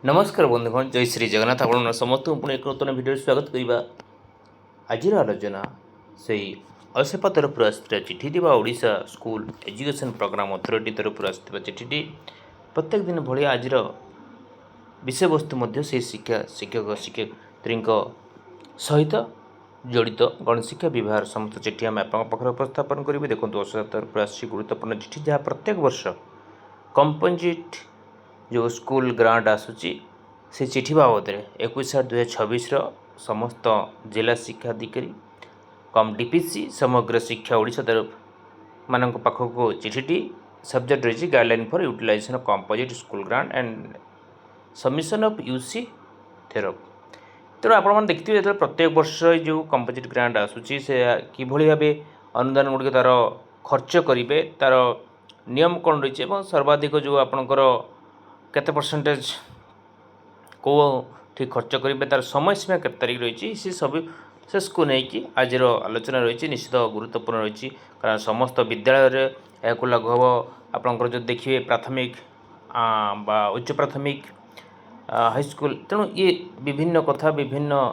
नमस्कार बंधुगण जय श्री जगन्नाथ आपण समस्त पुणी एक नूतन भिडियो स्वागत करवा। आज आलोचना से असेपा तरफ आसता चिठी दिवा Odisha school education programme authority तरफ आसता चिठी प्रत्येक दिन भाई आज विषय वस्तु से शिक्षा शिक्षक शिक्षयित्री सहित जड़ित गणशिक्षा विभाग समस्त चिठी आम पाखे उपस्थापन करेंगे। देखो असेपा तरफ आसी गुरुत्वपूर्ण चिठी जहाँ प्रत्येक वर्ष कंपनजिट जो स्कूल ग्रांट आसूची से चिठी बाबद 21/7/2026 समस्त जिला शिक्षा अधिकारी कम डीपीसी समग्र शिक्षा ओडिशा तरफ मान पाखक चिठीटी सब्जेक्ट रही guideline for utilisation of composite school grant and submission of UC थेरप। तेणु आप देखिए जो प्रत्येक वर्ष जो कंपोजिट ग्रांट आसूची से किभली भाव अनुदान गुड़िक तार खर्च करेंगे तार नियम कौन रही है सर्वाधिक जो आपणकर केते परसेंटेज कौटी खर्च करेंगे तार समय सीमा के तारीख रही सी सब शेषको नहीं आज आलोचना रही निश्चित गुरुत्वपूर्ण रही कारण समस्त विद्यालय यह लागू हम आपंकर जो देखिए प्राथमिक उच्च प्राथमिक हाईस्कूल तेणु ये विभिन्न कथा विभिन्न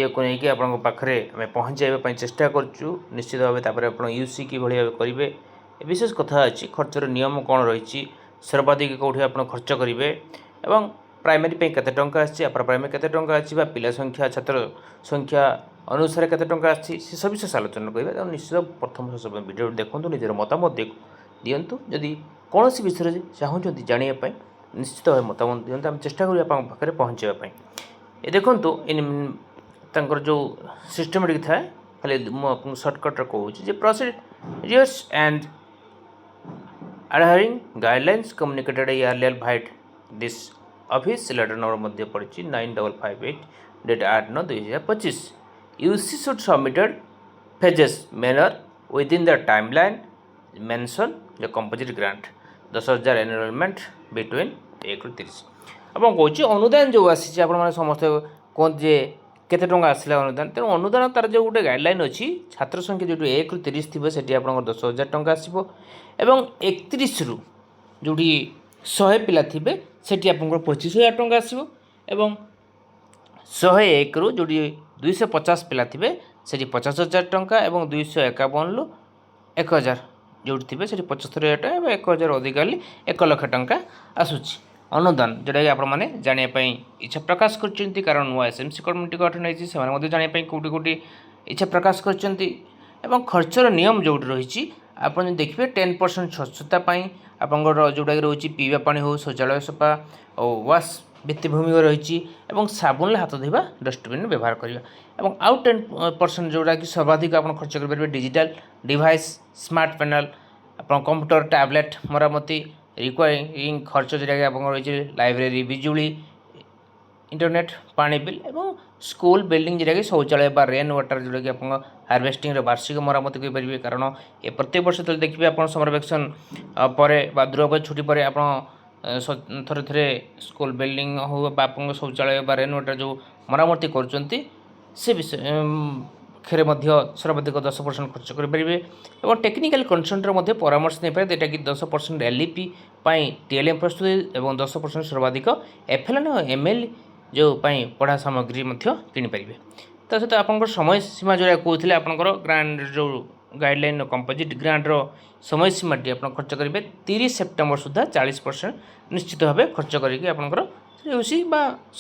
ये को लेकिन आप पाखे आम पहुँचाइवाई चेष्टा करूँ निश्चित भाव आप यूसी कि भाव करेंगे विशेष कथा अच्छी खर्चर नियम कौन रही सर्वाधिक कौटी आप खर्च करेंगे एवं प्राइमरी पे केते टंका आछि अपर प्राइमरी केते टंका आछि बा पिला संख्या छात्र संख्या अनुसार केते टंका आछि से सब विषय आलोचना करिबा। निश्चित प्रथम सब वीडियो देखंतु निजर मतामत दियंतु जदि कौन विषय चाहूँगी जानापी निश्चित भाव मतामत दियंतु आम चेष्टा करिया आपन पाखरे पहुँचाइबा ये देखंतु इन तांकर जो सिस्टमेटिक थाए खाली मु शॉर्टकट रे कहूँ जे procedures and adhering guidelines communicated earlier by this office letter number मध्य पड़ी 9558 date 8/9/2025 UC should submitted phases manner within the timeline mention the composite grant 10,000 enrollment between 1 ରୁ 30 अब कौच अनुदान जो आसी आप समस्त कहते जे केते टंका आसला अनुदान तेणु अनुदान तार जो गोटे गाइडलाइन अच्छी छात्र संख्या जो 1 ରୁ 30 थी से आप 10,000 टंका आसो एवं 31 ରୁ जो 100 पिला थे से आप 25,000 टंका आसो एवं 101 ରୁ जो 250 पिला थे से 50,000 टंका एवं 251 ରୁ 1,000 जो थे से 75,000 टंका 1,000 अधिक 1 लाख टंका आसूची अनुदान जोटा कि आपने जानापी इच्छा प्रकाश कर कारण नुआ एसएमसी कम्युनिटी गठन होती से जानापी कौटी कौटी इच्छा प्रकाश कर खर्चर नियम जो रही आप देखिए 10% स्वच्छतापी आपंकर जोटा रही पीवा पानी हो शौचालय सफा और वाश भित्तिभूमि रही साबुन हाथ धोवा डस्टबिन व्यवहार करवा और आउ 10% जोटा कि सर्वाधिक आप खर्च करेंगे डिजिटल डिवाइस स्मार्ट पैनल आप कंप्यूटर टैबलेट मरामती रिक्वायरिंग खर्च जोटा कि आप रही लाइब्रेरी बिजुली इंटरनेट पानी बिल एवं स्कूल बिल्डिंग जोटा कि शौचालय बा रेन वाटर जोटा कि आप हार्वेस्टिंग वार्षिक मरामती करेंगे कारण ये प्रत्येक वर्ष तो देखिए आप समर वैकेशन पर दुर्गा छुट्टी पर आप थे थे स्कूल बिल्डिंग हो आप शौचालय बा रेन वाटर जो मरामती कर खेरे सर्वाधिक 10% खर्च करेंगे और टेक्निकल कंसल्टेंट परामर्श नहीं पारे यहाँ कि 10% एलईपी टीएलएम प्रस्तुति और 10% सर्वाधिक एफएलएन और एमएल जो पढ़ा सामग्री किनीपारे ता सहित आप समय सीमा जो कहते आपंकर ग्रांट जो गाइडलाइन कंपोजिट ग्रांट्र समय सीमा टी आप खर्च करेंगे 30 सेप्टेम्बर सुधा 40% निश्चित भाव खर्च करके आपंकर यूसी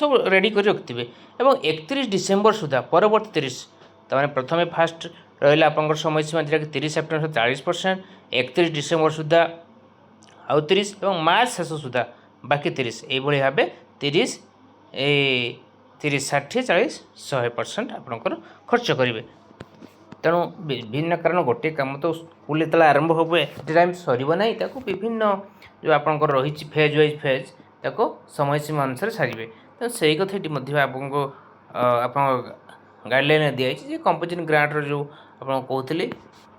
सब रेडी कर रखिथे और 31 डिसेम्बर सुधा परवर्ती 30 तमें प्रथम फास्ट रहा आप समय सीमा जोटा कि 30 सेप्टेम्बर 40% 31 डिसेम्बर सुधा आउ 30 और मार्च शेष सुधा बाकी 30 यही भाव 30 30 60 40 100% आपंकर खर्च करेंगे। तेणु विभिन्न कारण गोटे कम तो स्कूल जो आरंभ हुए टाइम सरना विभिन्न जो आपंकर रही फेज वाइज फेज ताको समय सीमा अनुसार सारे तेणु से कथा आपको आप गाइडलाइन दिखाई कंपोजिट ग्रांट्र जो आप कहते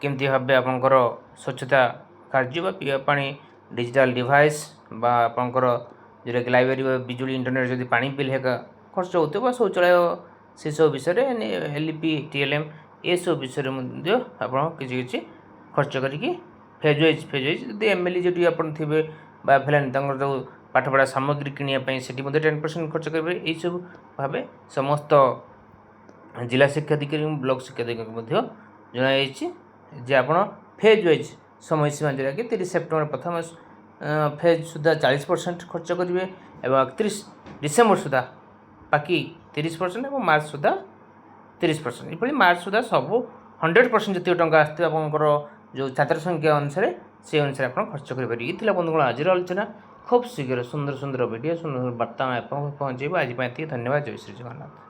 केमती भाव आपंकर स्वच्छता कार्य पीवा पानी डिजिटल डिवाइस आपंकर जोटा कि लाइब्रेरी बिजुली इंटरनेट जब पानी बिल है खर्च हो शौचालय से सब विषय एलईपी टीएलएम ये सब विषय आप किसी खर्च करके फेज वाइज जब एमएलए जो थे जो ପାଠପଢ଼ା ସାମଗ୍ରୀ କିଣିବା ପାଇଁ ସେଠି ମଧ୍ୟ 10% ଖର୍ଚ୍ଚ କରିପାରିବେ। ଏହିସବୁ ଭାବେ ସମସ୍ତ ଜିଲ୍ଲା ଶିକ୍ଷାଧିକାରୀ ଏବଂ ବ୍ଲକ ଶିକ୍ଷାଧିକାରୀଙ୍କୁ ମଧ୍ୟ ଜଣାଯାଇଛି ଯେ ଆପଣ ଫେଜ୍ ୱାଇଜ୍ ସମୟସୀମା ଯେଉଁଟାକି 30 ସେପ୍ଟେମ୍ବର ପ୍ରଥମ ଫେଜ୍ ସୁଦ୍ଧା 40% ଖର୍ଚ୍ଚ କରିବେ ଏବଂ 31 ଡିସେମ୍ବର ସୁଦ୍ଧା ବାକି 30% ଏବଂ ମାର୍ଚ୍ଚ ସୁଦ୍ଧା 30%। ଏଭଳି ମାର୍ଚ୍ଚ ସୁଦ୍ଧା ସବୁ 100% ଯେତିକି ଟଙ୍କା ଆସିଥିବ ଆପଣଙ୍କର ଯେଉଁ ଛାତ୍ର ସଂଖ୍ୟା ଅନୁସାରେ সেই ଅନୁସାରେ ଆପଣ ଖର୍ଚ୍ଚ କରିପାରିବେ। ଏ ଥିଲା ବନ୍ଧୁଗଣ ଆଜିର ଆଲୋଚନା। ଖୁବ୍ ଶୀଘ୍ର ସୁନ୍ଦର ସୁନ୍ଦର ଭିଡ଼ିଓ ସୁନ୍ଦର ବାର୍ତ୍ତା ଆପଣଙ୍କୁ ପହଞ୍ଚାଇବ। ଆଜି ପାଇଁ ଏତିକି। ଧନ୍ୟବାଦ। ଜୟ ଶ୍ରୀ ଜଗନ୍ନାଥ।